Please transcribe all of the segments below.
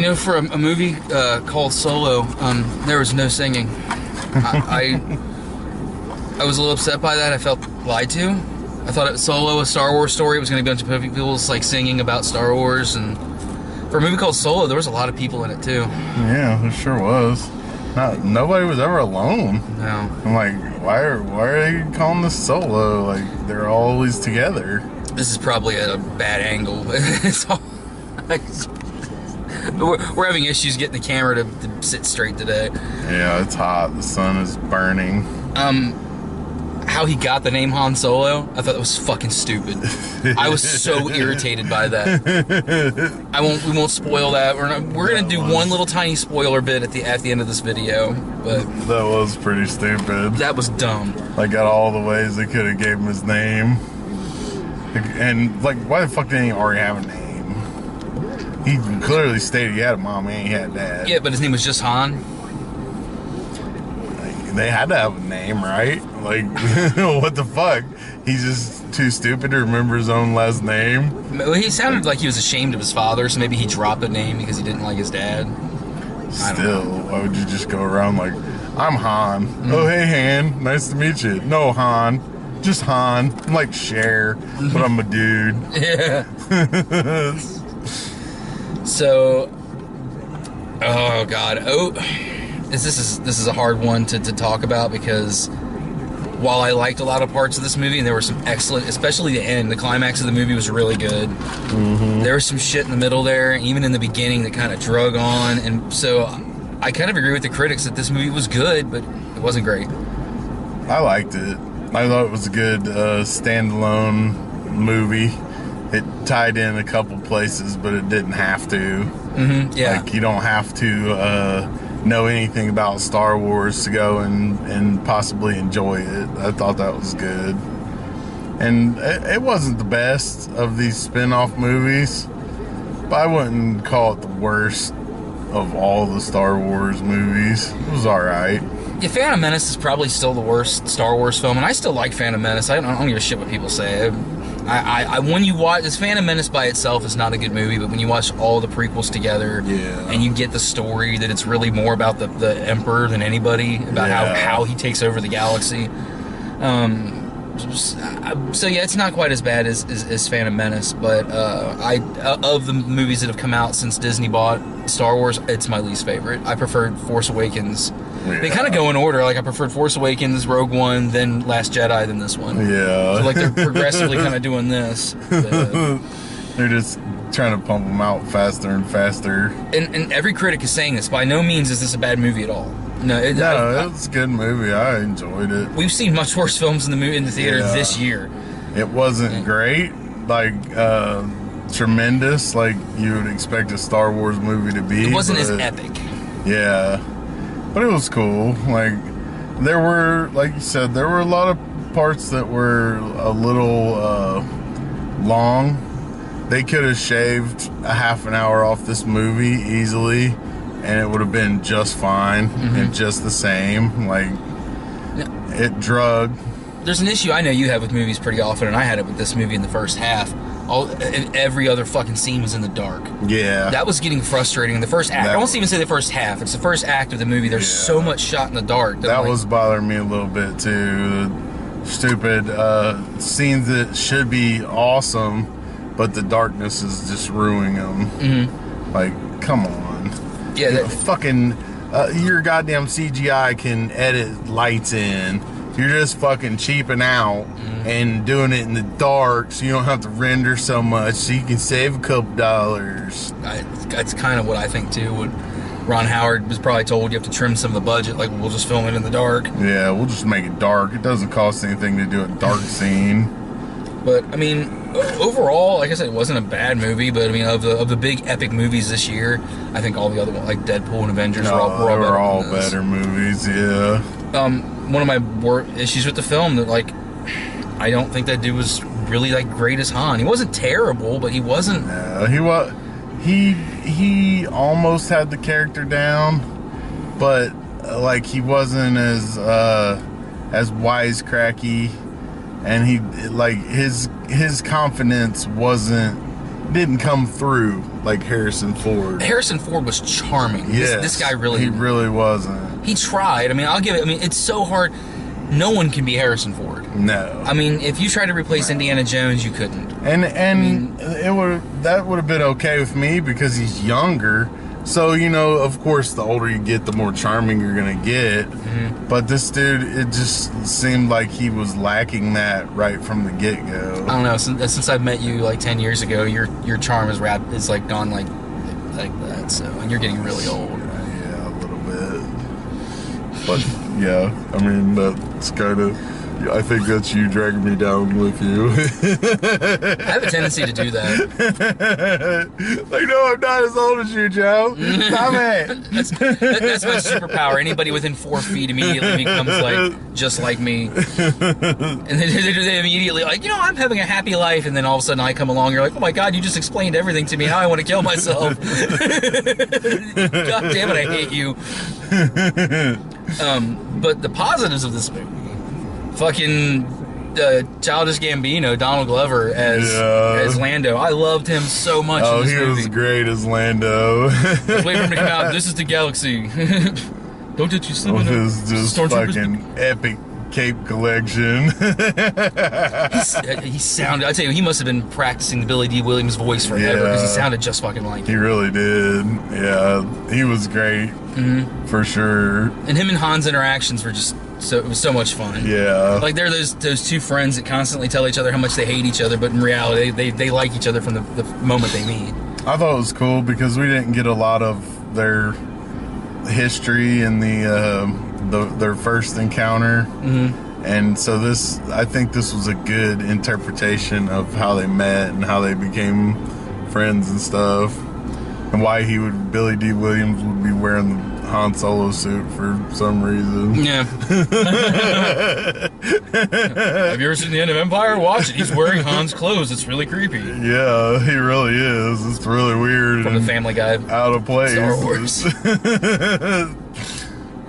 You know, for a movie called Solo, there was no singing. I was a little upset by that. I felt lied to. I thought Solo, a Star Wars story, was going to be a bunch of people like singing about Star Wars, and for a movie called Solo, there was a lot of people in it too. Yeah, there sure was. Nobody was ever alone. No. I'm like, why are they calling this Solo? Like, they're always together. This is probably at a bad angle. It's all, we're having issues getting the camera to sit straight today. Yeah, it's hot. The sun is burning. How he got the name Han Solo, I thought that was fucking stupid. I was so irritated by that. We won't spoil that. We're gonna do one little tiny spoiler bit at the end of this video, but that was pretty stupid. That was dumb. Like, got all the ways they could have gave him his name, and like, why the fuck didn't he already have a name? He clearly stated he had a mom and he had a dad. Yeah, but his name was just Han. They had to have a name, right? Like, what the fuck? He's just too stupid to remember his own last name. Well, he sounded like he was ashamed of his father, so maybe he dropped a name because he didn't like his dad. Still, why would you just go around like, I'm Han. Oh, hey, Han. Nice to meet you. No, Han. Just Han. I'm like Cher, but I'm a dude. Yeah. So, oh, God. This is a hard one to talk about, because while I liked a lot of parts of this movie, and there were some excellent, especially the end, the climax of the movie was really good. Mm-hmm. There was some shit in the middle there, even in the beginning, that kind of drug on, and so I kind of agree with the critics that this movie was good, but it wasn't great. I liked it. I thought it was a good standalone movie. It tied in a couple places, but it didn't have to. Mm-hmm, yeah. Like, you don't have to know anything about Star Wars to go and possibly enjoy it. I thought that was good. And it wasn't the best of these spin-off movies, but I wouldn't call it the worst of all the Star Wars movies. It was alright. Yeah, Phantom Menace is probably still the worst Star Wars film, and I still like Phantom Menace. I don't give a shit what people say. When you watch this, Phantom Menace by itself is not a good movie, but when you watch all the prequels together, and you get the story that it's really more about the Emperor than anybody, about how he takes over the galaxy. So yeah, it's not quite as bad as Phantom Menace, but of the movies that have come out since Disney bought Star Wars, it's my least favorite. I preferred Force Awakens. Yeah. They kind of go in order. Like, I preferred Force Awakens, Rogue One, then Last Jedi, then this one. Yeah. So like, they're progressively kind of doing this. They're just trying to pump them out faster and faster. And every critic is saying this. By no means is this a bad movie at all. No, it's a good movie. I enjoyed it. We've seen much worse films in the theater this year. It wasn't great, like tremendous, like you would expect a Star Wars movie to be. It wasn't as epic. Yeah, but it was cool. Like, there were, like you said, there were a lot of parts that were a little long. They could have shaved a half an hour off this movie easily, and it would have been just fine and just the same. Like, it drug. There's an issue I know you have with movies pretty often, and I had it with this movie in the first half. Every other fucking scene was in the dark. Yeah. That was getting frustrating in the first act. I won't even say the first half. It's the first act of the movie. There's so much shot in the dark. That was bothering me a little bit, too. The stupid scenes that should be awesome, but the darkness is just ruining them. Mm-hmm. Like, come on. Yeah. Fucking, your goddamn CGI can edit lights in. You're just fucking cheaping out and doing it in the dark, so you don't have to render so much, so you can save a couple dollars. That's kind of what I think too. What Ron Howard was probably told, you have to trim some of the budget. Like, we'll just film it in the dark. Yeah, we'll just make it dark. It doesn't cost anything to do a dark scene. But I mean, overall, like I said, it wasn't a bad movie. But I mean, of the big epic movies this year, I think all the other ones, like Deadpool and Avengers, were all better movies. Yeah. One of my issues with the film, that, like, I don't think that dude was really, like, great as Han. He wasn't terrible, but he wasn't. Yeah, he almost had the character down, but like, he wasn't as wisecracky, and he, like, his confidence wasn't didn't come through like Harrison Ford. Harrison Ford was charming. Yes, This guy really... He really wasn't. He tried. I mean, I'll give it... I mean, it's so hard. No one can be Harrison Ford. No. I mean, if you tried to replace Indiana Jones, you couldn't. And that would have been okay with me because he's younger. So, you know, of course, the older you get, the more charming you're going to get. Mm-hmm. But this dude, it just seemed like he was lacking that right from the get-go. I don't know. Since I met you like 10 years ago, your charm is like gone like that. So, and you're getting really old. Yeah, a little bit. But, yeah, I mean, that's kind of... I think that's you dragging me down with you. I have a tendency to do that. Like, no, I'm not as old as you, Joe. Stop it. That's my superpower. Anybody within 4 feet immediately becomes like just like me. And then they immediately like, you know, I'm having a happy life. And then all of a sudden I come along, you're like, oh my God, you just explained everything to me. Now I want to kill myself. God damn it, I hate you. But the positives of this movie, fucking Childish Gambino, Donald Glover as Lando. I loved him so much in this movie. Oh, he was great as Lando. Let's wait for him to come out. This is the galaxy. Don't let you slip in his just fucking epic cape collection. He sounded... I tell you, he must have been practicing the Billy D. Williams voice forever because he sounded just fucking like him. He really did. Yeah, he was great for sure. And him and Han's interactions were just... So it was so much fun. Yeah. Like they're those two friends that constantly tell each other how much they hate each other, but in reality they like each other from the moment they meet. I thought it was cool because we didn't get a lot of their history in their first encounter. And so I think this was a good interpretation of how they met and how they became friends and stuff. And why Billy D. Williams would be wearing the Han Solo suit for some reason. Yeah. Have you ever seen The End of Empire? Watch it. He's wearing Han's clothes. It's really creepy. Yeah, he really is. It's really weird. From the Family Guy. Out of place. Star Wars.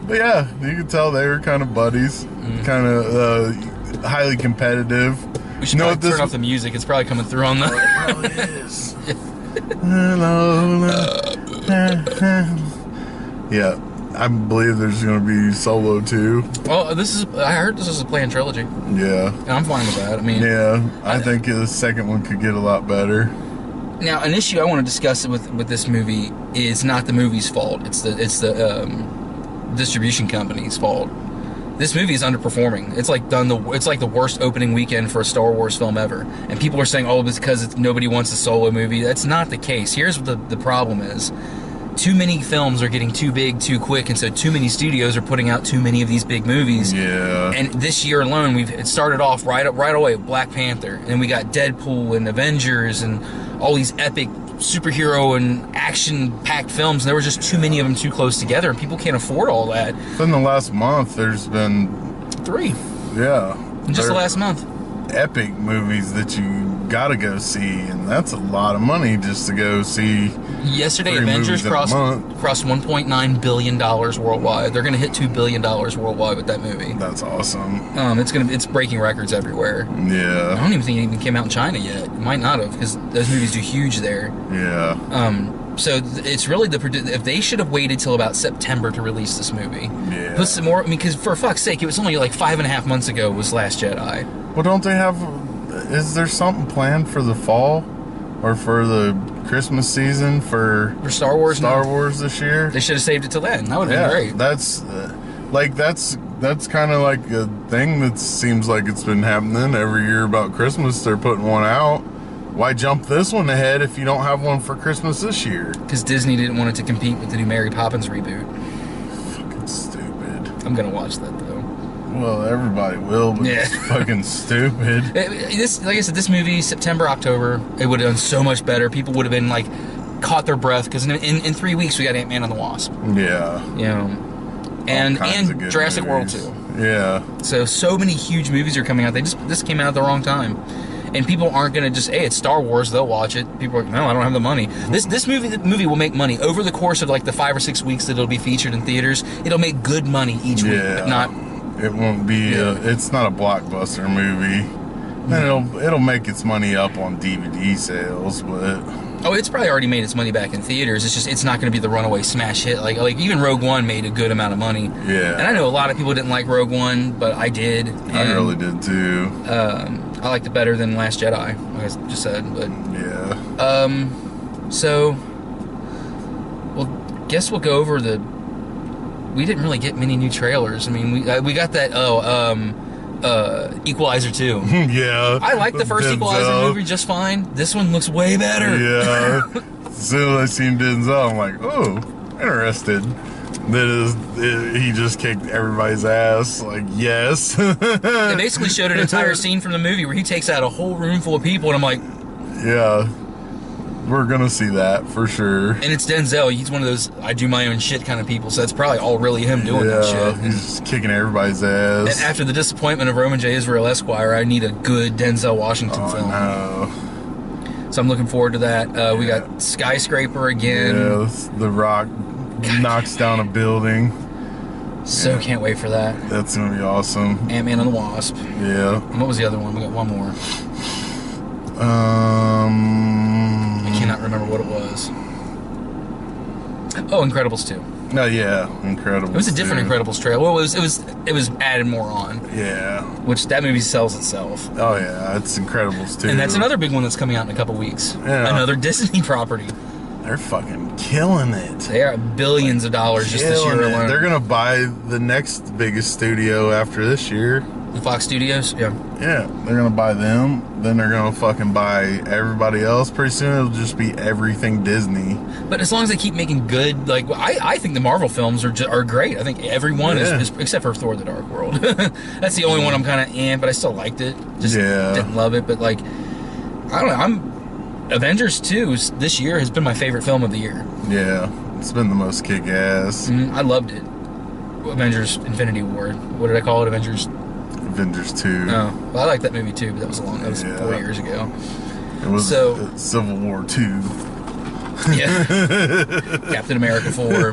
But yeah, you could tell they were kind of buddies. Kind of highly competitive. We should probably turn off the music. It's probably coming through on the... It probably is. Hello. Yeah, I believe there's going to be Solo too. Well, I heard this is a planned trilogy. Yeah. And I'm fine with that. I mean... Yeah, I think the second one could get a lot better. Now, an issue I want to discuss with this movie is not the movie's fault. It's the distribution company's fault. This movie is underperforming. It's like the worst opening weekend for a Star Wars film ever. And people are saying, oh, it's because nobody wants a Solo movie. That's not the case. Here's what the problem is. Too many films are getting too big too quick, and so too many studios are putting out too many of these big movies. Yeah. And this year alone, it started off right away with Black Panther, and then we got Deadpool and Avengers and all these epic superhero and action-packed films, and there were just too many of them too close together, and people can't afford all that. In the last month, there's been 3. Yeah. In just the last month. Epic movies that you gotta go see, and that's a lot of money just to go see. Yesterday, Avengers crossed $1.9 billion worldwide. They're gonna hit $2 billion worldwide with that movie. That's awesome. It's breaking records everywhere. Yeah. I don't even think it even came out in China yet. It might not have, because those movies do huge there. Yeah. So it's really if they should have waited till about September to release this movie. Yeah. Put some more. I mean, because for fuck's sake, it was only like 5.5 months ago was Last Jedi. Well, don't they have? Is there something planned for the fall or for the Christmas season for Star Wars? Star Wars this year? They should have saved it till then. That would have been great. That's kind of like a thing that seems like it's been happening every year about Christmas. They're putting one out. Why jump this one ahead if you don't have one for Christmas this year? Because Disney didn't want it to compete with the new Mary Poppins reboot. Fucking stupid. I'm gonna watch that though. Well, everybody will, but it's fucking stupid. Like I said, this movie, September, October, it would have done so much better. People would have been like, caught their breath, because in 3 weeks we got Ant-Man and the Wasp. Yeah. You know, and Jurassic World 2. Yeah. So many huge movies are coming out. This came out at the wrong time. And people aren't going to just, hey, it's Star Wars, they'll watch it. People are like, no, I don't have the money. This movie will make money. Over the course of like the 5 or 6 weeks that it'll be featured in theaters, it'll make good money each week, but not... It won't be, it's not a blockbuster movie. And it'll make its money up on DVD sales, but Oh, it's probably already made its money back in theaters. It's just it's not going to be the runaway smash hit. Like even Rogue One made a good amount of money. yeah. And I know a lot of people didn't like Rogue One, but I did. And, I really did too. I liked it better than Last Jedi, like I just said. But Yeah. so, well, guess we'll go over the. We didn't really get many new trailers. I mean, we got that. Equalizer 2. Yeah. I like the first Denzel. Equalizer movie just fine. This one looks way better. Yeah. As soon as I seen Denzel, I'm like, oh, interested. Then he just kicked everybody's ass. Like, yes. They basically showed an entire scene from the movie where he takes out a whole room full of people, and I'm like, yeah. We're gonna see that for sure. and it's Denzel. He's one of those I do my own shit kind of people, so that's probably all really him doing that shit. He's just kicking everybody's ass. And after the disappointment of Roman J. Israel Esquire, I need a good Denzel Washington film. No. So I'm looking forward to that. We got Skyscraper again. Yeah, The Rock knocks down a building. So can't wait for that. That's gonna be awesome. Ant-Man and the Wasp. Yeah. And what was the other one? We got one more. I cannot remember what it was. Oh, Incredibles 2. No, yeah, Incredible. It was a different Incredibles trailer. Well, it was added more on. Yeah. Which that movie sells itself. Oh yeah, it's Incredibles too. And that's another big one that's coming out in a couple weeks. Yeah. Another Disney property. They're fucking killing it. They are billions of dollars just this year Killing it. alone. They're gonna buy the next biggest studio after this year. The Fox Studios, yeah. Yeah, they're gonna buy them. Then they're gonna fucking buy everybody else. Pretty soon it'll just be everything Disney. But as long as they keep making good, like I think the Marvel films are great. I think every one is except for Thor: The Dark World. That's the only one I'm kind of in, but I still liked it. Just didn't love it. But like, I don't know. Avengers 2 this year has been my favorite film of the year. Yeah, it's been the most kick-ass. I loved it. Avengers Infinity War. What did I call it? Avengers 2. Oh, well, I like that movie too, but that was 4 years ago. It was Civil War 2. Yeah. Captain America 4.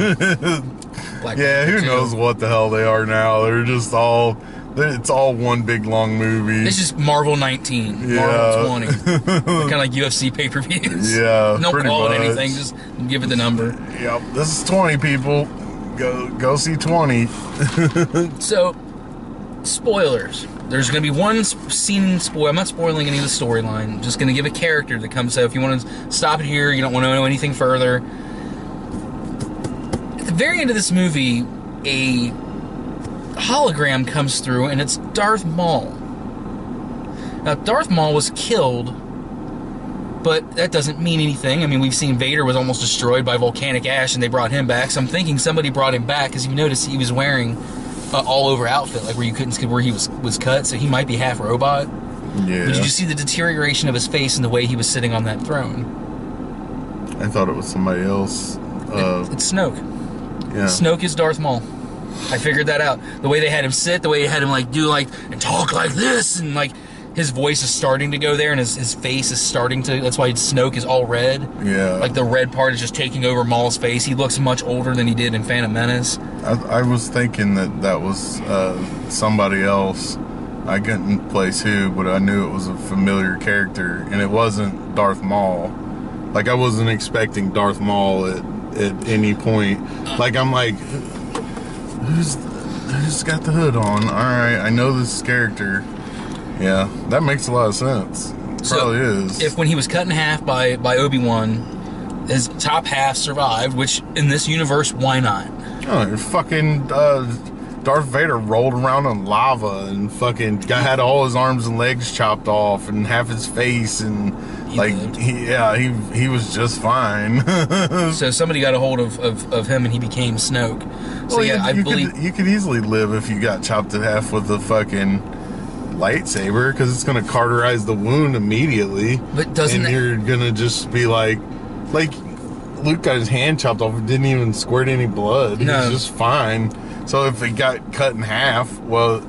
Black Panther who 2. knows what the hell they are now? They're just all. It's all one big long movie. It's just Marvel 19, Marvel 20. Kind of like UFC pay-per-views. Yeah, Don't call it much. anything, just give it the number. Yep, this is 20 people. Go see 20. So, spoilers. There's going to be one scene spoil. I'm not spoiling any of the storyline. I'm just going to give a character that comes. So if you want to stop it here, you don't want to know anything further. At the very end of this movie, a hologram comes through, and it's Darth Maul. Now, Darth Maul was killed, but that doesn't mean anything. I mean, we've seen Vader was almost destroyed by volcanic ash, and they brought him back. So I'm thinking somebody brought him back, because you notice he was wearing all-over outfit, like where you couldn't see where he was cut, so he might be half robot. Yeah. But did you see the deterioration of his face and the way he was sitting on that throne? I thought it was somebody else. It's Snoke. Yeah. Snoke is Darth Maul. I figured that out. The way they had him sit, the way they had him and talk like this, and like his voice is starting to go there, and his face is starting to. That's why Snoke is all red. Yeah. Like the red part is just taking over Maul's face. He looks much older than he did in Phantom Menace. I was thinking that was somebody else. I couldn't place who, but I knew it was a familiar character, and it wasn't Darth Maul. Like, I wasn't expecting Darth Maul at any point. Like, I'm like, who's got the hood on? All right, I know this character. Yeah, that makes a lot of sense. Probably is. If when he was cut in half by Obi-Wan, his top half survived, which in this universe, why not? Oh, fucking Darth Vader rolled around in lava and fucking had all his arms and legs chopped off and half his face, and he was just fine. So somebody got a hold of him and he became Snoke. So well, I believe you could easily live if you got chopped in half with a fucking lightsaber, because it's going to cauterize the wound immediately. But doesn't and you're going to just be like Luke got his hand chopped off, it didn't even squirt any blood. No. He was just fine. So if it got cut in half, well,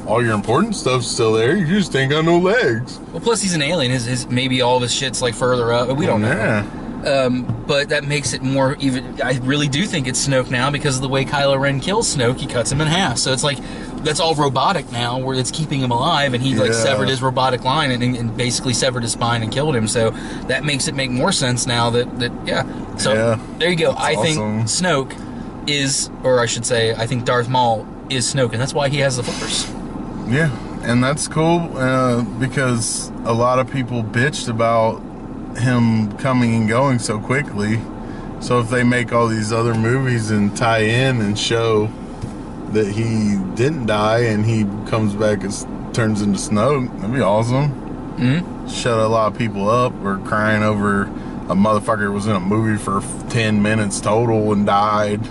all your important stuff's still there. You just ain't got no legs. Well, plus he's an alien. His maybe all of his shit's like further up. We don't know. Yeah. But that makes it more even. I really do think it's Snoke now because of the way Kylo Ren kills Snoke. He cuts him in half, so it's like that's all robotic now, where it's keeping him alive, and he like severed his robotic line and basically severed his spine and killed him. So that makes it make more sense now that yeah. So there you go. I think Snoke is, or I should say, I think Darth Maul is Snoke, and that's why he has the Force. Yeah, and that's cool because a lot of people bitched about him coming and going so quickly. So if they make all these other movies and tie in and show that he didn't die and he comes back and turns into Snoke, that'd be awesome. Shut a lot of people up. We're crying over a motherfucker was in a movie for 10 minutes total and died.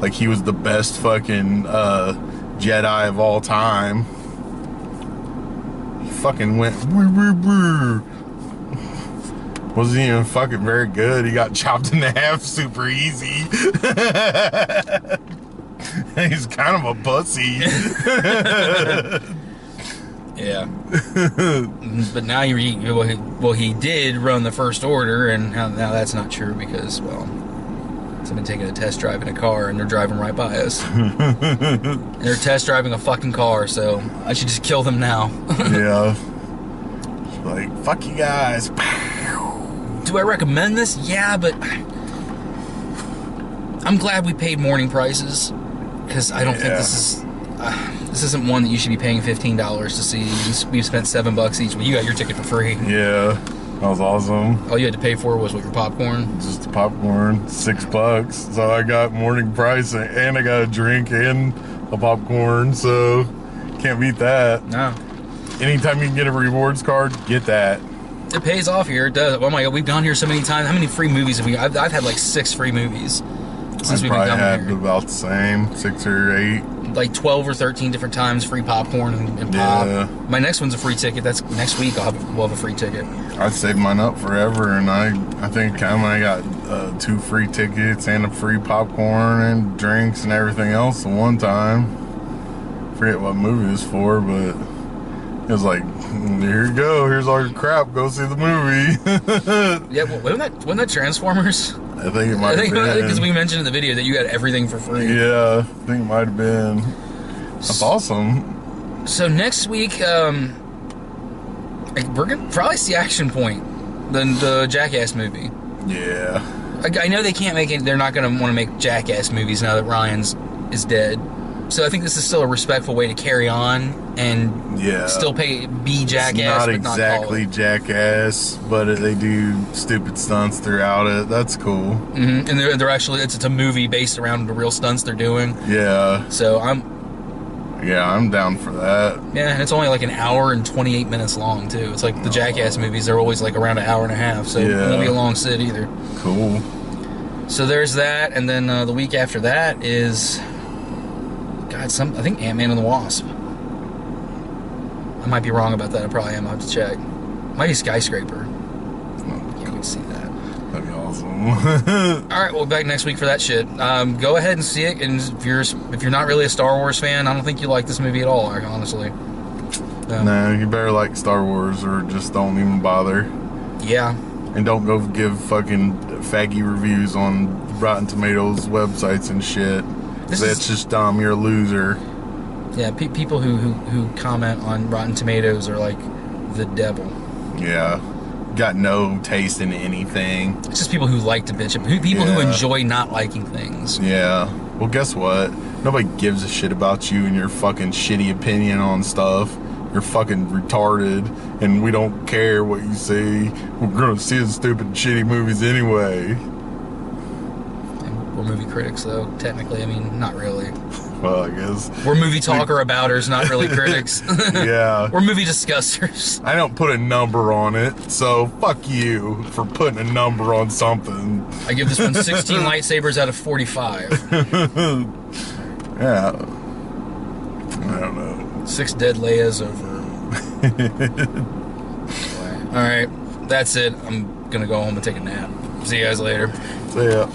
Like he was the best fucking Jedi of all time. He fucking went wasn't even fucking very good. He got chopped in half super easy. He's kind of a pussy. Yeah. But now he did run the First Order, and now that's not true because, well, someone taking a test drive in a car and they're driving right by us. And they're test driving a fucking car, so I should just kill them now. Yeah. Like, fuck you guys. Do I recommend this? Yeah, but I'm glad we paid morning prices because I don't think this isn't one that you should be paying $15 to see. We've spent $7 each. Well, you got your ticket for free. Yeah, that was awesome. All you had to pay for was what, your popcorn? Just the popcorn, $6. So I got morning price and I got a drink and a popcorn. So can't beat that. No. Anytime you can get a rewards card, get that. It pays off here. It does. Oh my god, we've gone here so many times. How many free movies have we? I've had like 6 free movies since we've been coming here. Had about the same, 6 or 8. Like 12 or 13 different times, free popcorn and pop. Yeah. My next one's a free ticket. That's next week. We'll have a free ticket. I'd saved mine up forever, and I think I got 2 free tickets and a free popcorn and drinks and everything else at one time. Forget what movie it was for, but it was like, here you go. Here's all your crap. Go see the movie. Yeah, well, wasn't that Transformers? I think it might have been. Because we mentioned in the video that you got everything for free. Yeah, I think it might have been. That's awesome. So next week, we're going to probably see Action Point, the Jackass movie. Yeah. I know they can't make it. They're not going to want to make Jackass movies now that Ryan's is dead. So I think this is still a respectful way to carry on and still be Jackass, it's not exactly Jackass, but they do stupid stunts throughout it. That's cool. And they're actually it's a movie based around the real stunts they're doing. Yeah. So I'm down for that. Yeah, and it's only like an hour and 28 minutes long too. It's like the Jackass movies; they're always like around an hour and a half, so it won't be a long sit either. Cool. So there's that, and then the week after that is. I think Ant-Man and the Wasp. I might be wrong about that. I probably am. I'll have to check. Might be Skyscraper. You can see that. That'd be awesome. Alright, we'll be back next week for that shit. Go ahead and see it, and if you're not really a Star Wars fan, I don't think you like this movie at all, honestly. No, you better like Star Wars or just don't even bother. Yeah. And don't go give fucking faggy reviews on Rotten Tomatoes websites and shit. That's just dumb. You're a loser. Yeah, people who comment on Rotten Tomatoes are like the devil. Yeah. Got no taste in anything. It's just people who like to bitch. People who enjoy not liking things. Yeah. Well, guess what? Nobody gives a shit about you and your fucking shitty opinion on stuff. You're fucking retarded, and we don't care what you say. We're gonna see the stupid, shitty movies anyway. We're movie critics, though. Technically, I mean, not really. Well, I guess we're movie talker abouters, not really critics. Yeah, we're movie discussers. I don't put a number on it, so fuck you for putting a number on something. I give this one 16 lightsabers out of 45. Yeah, I don't know. 6 dead Leias over. All right, that's it. I'm gonna go home and take a nap. See you guys later. See ya.